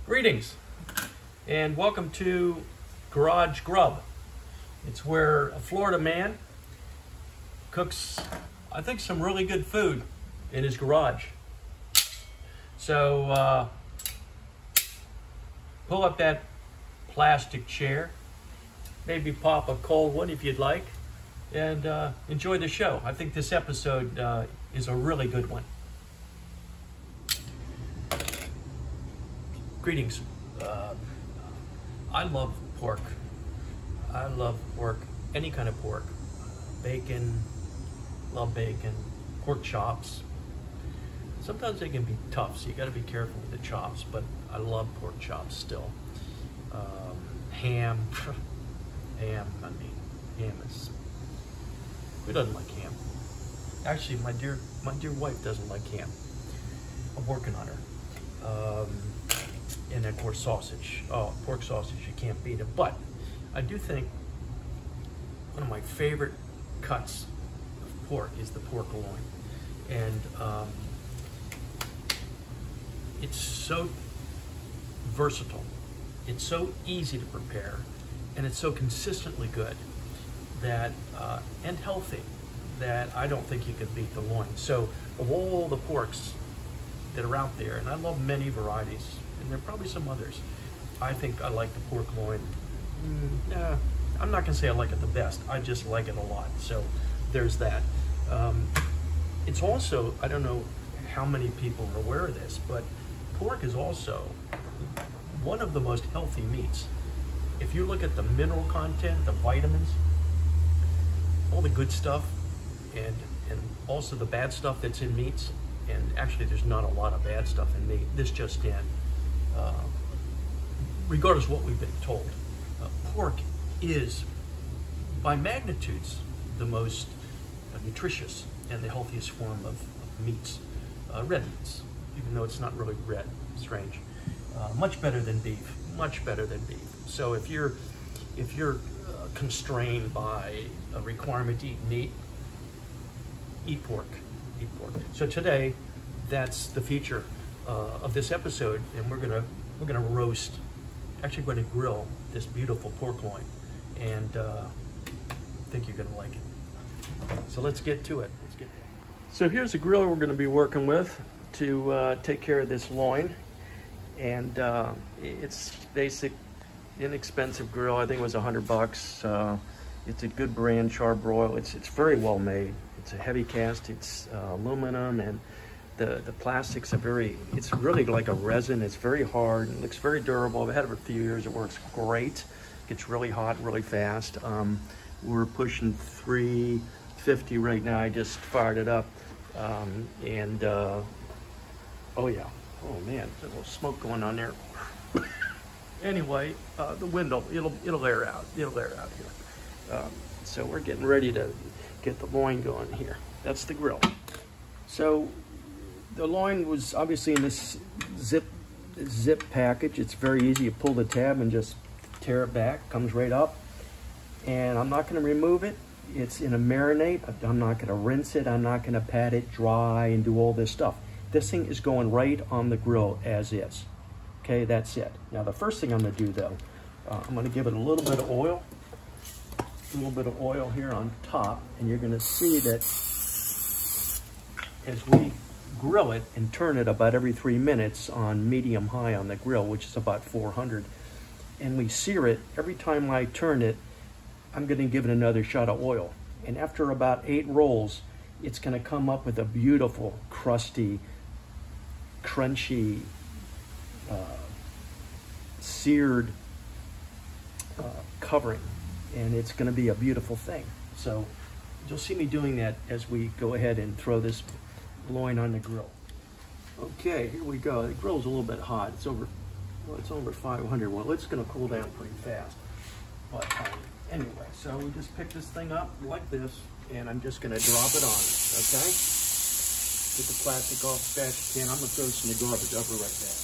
Greetings and welcome to Garage Grub. It's where a Florida man cooks, I think, some really good food in his garage. So pull up that plastic chair, maybe pop a cold one if you'd like, and enjoy the show. I think this episode is a really good one. Greetings. I love pork. I love pork, any kind of pork. Bacon, love bacon, pork chops. Sometimes they can be tough, so you gotta be careful with the chops, but I love pork chops still. Ham, ham is, who doesn't like ham? Actually, my dear wife doesn't like ham. I'm working on her. And of course sausage. Oh, pork sausage, you can't beat it. But I do think one of my favorite cuts of pork is the pork loin. And it's so versatile. It's so easy to prepare, and it's so consistently good that and healthy that I don't think you could beat the loin. So of all the porks that are out there, and I love many varieties, and there are probably some others, I think I like the pork loin. I'm not gonna say I like it the best, I just like it a lot. So there's that. It's also, I don't know how many people are aware of this, but pork is also one of the most healthy meats. If you look at the mineral content, the vitamins, all the good stuff, and also the bad stuff that's in meats, and actually there's not a lot of bad stuff in meat, this just in, regardless of what we've been told, pork is by magnitudes the most nutritious and the healthiest form of meats, red meats, even though it's not really red, strange. Much better than beef, much better than beef. So if you're constrained by a requirement to eat meat, eat pork, eat pork. So today, that's the feature of this episode, and we're gonna roast. Actually, we're gonna grill this beautiful pork loin, and I think you're gonna like it. So let's get to it. So here's the grill we're gonna be working with to take care of this loin, and it's basic, inexpensive grill. I think it was $100. It's a good brand, Char-Broil. It's very well made. It's a heavy cast. It's aluminum, and the plastics are it's really like a resin. It's very hard and looks very durable. I've had it for a few years. It works great. Gets really hot really fast. We're pushing 350 right now. I just fired it up. Oh yeah. Oh man, there's a little smoke going on there. Anyway, the window, it'll air out. It'll air out here. So we're getting ready to get the loin going here. That's the grill. So the loin was obviously in this zip package. It's very easy. You pull the tab and just tear it back. Comes right up. And I'm not going to remove it. It's in a marinade. I'm not going to rinse it. I'm not going to pat it dry and do all this stuff. This thing is going right on the grill as is. Okay, that's it. Now the first thing I'm going to do though, I'm going to give it a little bit of oil. A little bit of oil here on top, and you're going to see that as we grill it and turn it about every 3 minutes on medium high on the grill, which is about 400, and we sear it, every time I turn it, I'm going to give it another shot of oil. And after about 8 rolls, it's going to come up with a beautiful, crusty, crunchy, seared covering. And it's going to be a beautiful thing. So you'll see me doing that as we go ahead and throw this loin on the grill. Okay, here we go. The grill's a little bit hot. It's over 500. Well, it's going to cool down pretty fast. But anyway, so we just pick this thing up like this, and I'm just going to drop it on. Okay, get the plastic off as fast as you can. I'm going to throw this in the garbage. I'll be right back.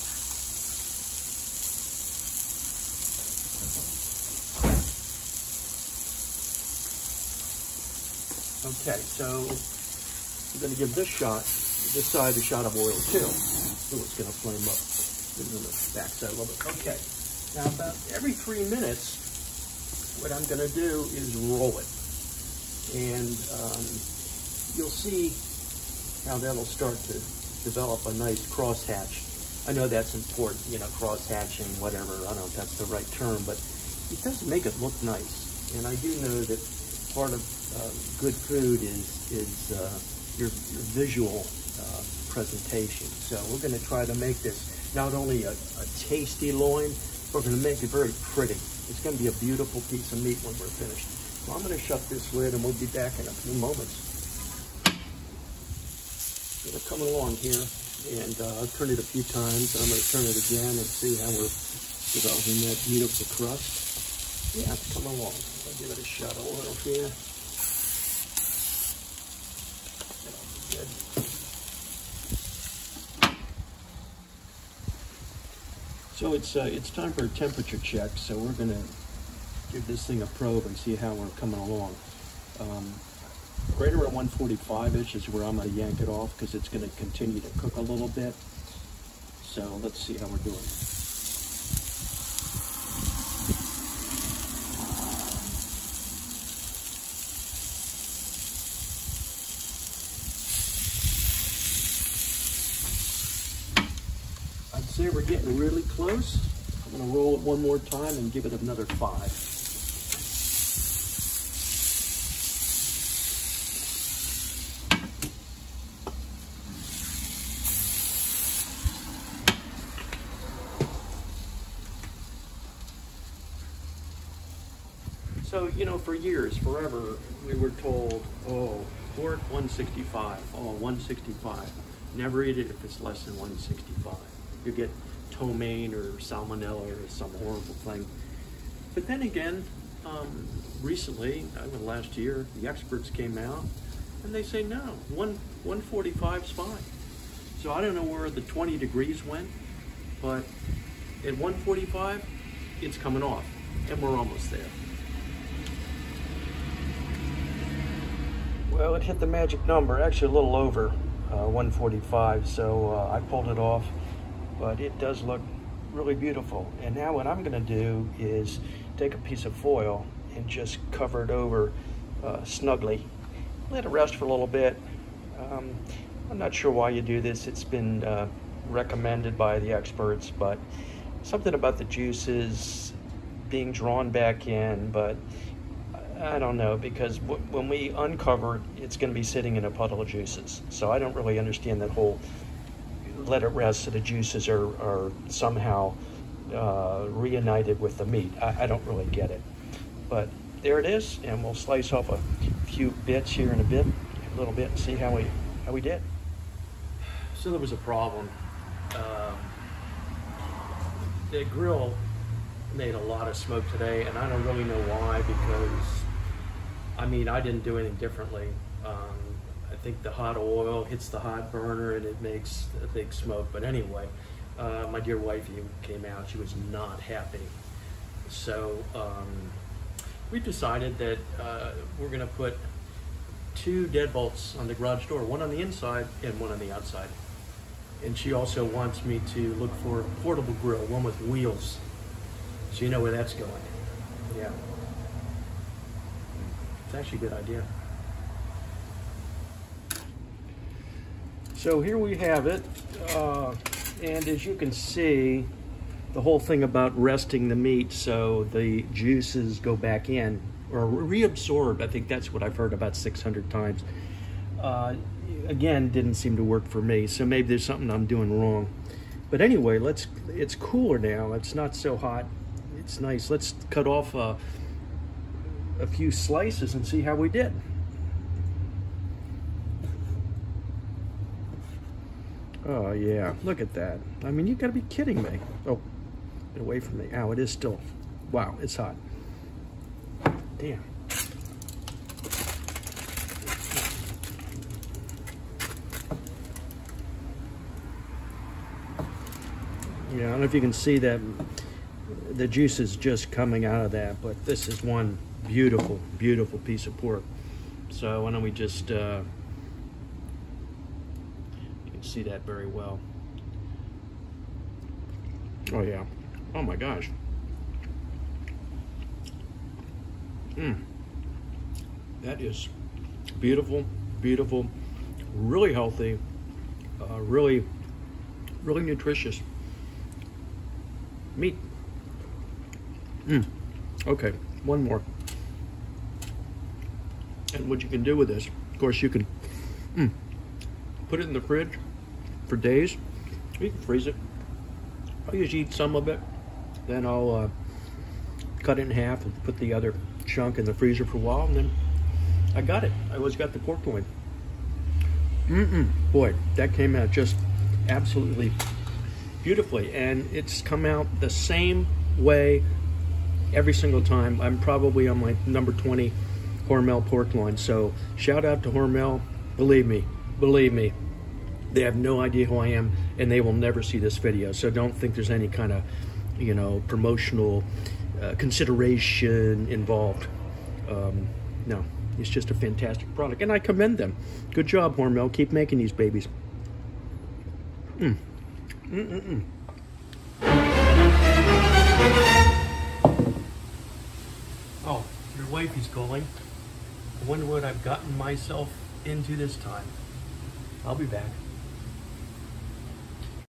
Okay, so I'm going to give this side a shot of oil too. So it's going to flame up. Spin on the backside a little bit. Okay. Now about every 3 minutes, what I'm going to do is roll it. And you'll see how that'll start to develop a nice crosshatch. I know that's important, you know, cross-hatching, whatever. I don't know if that's the right term, but it does make it look nice. And I do know that part of good food is your visual presentation. So we're going to try to make this not only a tasty loin, we're going to make it very pretty. It's going to be a beautiful piece of meat when we're finished. So I'm going to shut this lid and we'll be back in a few moments. So we're coming along here. And I've turned it a few times. I'm going to turn it again and see how we're developing that beautiful crust. Yeah, it's coming along. I'll give it a shot of oil here. Good. So it's time for a temperature check. So we're going to give this thing a probe and see how we're coming along. Right around 145-ish is where I'm going to yank it off because it's going to continue to cook a little bit. So let's see how we're doing. I'd say we're getting really close. I'm going to roll it one more time and give it another 5. So, you know, for years, forever, we were told, oh, pork 165, oh, 165. Never eat it if it's less than 165. You get ptomaine or salmonella or some horrible thing. But then again, recently, last year, the experts came out and they say, no, 145 is fine. So I don't know where the 20 degrees went, but at 145, it's coming off, and we're almost there. Well, it hit the magic number, actually a little over 145, so I pulled it off, but it does look really beautiful. And now what I'm going to do is take a piece of foil and just cover it over snugly. Let it rest for a little bit. I'm not sure why you do this. It's been recommended by the experts, but something about the juices being drawn back in, but I don't know, because when we uncover it, it's going to be sitting in a puddle of juices. So I don't really understand that whole let it rest so the juices are somehow reunited with the meat. I don't really get it. But there it is, and we'll slice off a few bits here in a little bit, and see how we did. So there was a problem. The grill made a lot of smoke today, and I don't really know why, because I mean, I didn't do anything differently. I think the hot oil hits the hot burner and it makes a big smoke. But anyway, my dear wife came out. She was not happy. So we've decided that we're going to put 2 deadbolts on the garage door, one on the inside and one on the outside. And she also wants me to look for a portable grill, one with wheels. So you know where that's going. Yeah. It's actually a good idea. So here we have it. And as you can see, the whole thing about resting the meat so the juices go back in or reabsorbed. I think that's what I've heard about 600 times. Again, didn't seem to work for me. So maybe there's something I'm doing wrong. But anyway, it's cooler now. It's not so hot. It's nice. Let's cut off a few slices and see how we did. Oh yeah, look at that. I mean, you gotta be kidding me. Oh, get away from me. Ow, it is still, wow, it's hot. Damn. Yeah, I don't know if you can see that the juice is just coming out of that, but this is one beautiful, beautiful piece of pork. So why don't we just, you can see that very well. Oh yeah. Oh my gosh. That is beautiful, beautiful, really healthy, really nutritious meat. Okay, one more. And what you can do with this, of course, you can put it in the fridge for days. You can freeze it. I'll usually eat some of it, then I'll cut it in half and put the other chunk in the freezer for a while, and then I got it. I always got the pork loin. Boy, that came out just absolutely beautifully, and it's come out the same way every single time. I'm probably on my number 20 Hormel pork loin, so shout out to Hormel. Believe me, they have no idea who I am, and they will never see this video, so don't think there's any kind of, you know, promotional consideration involved. No, it's just a fantastic product, and I commend them. Good job, Hormel. Keep making these babies. Oh, your wife is calling. I wonder what I've gotten myself into this time. I'll be back.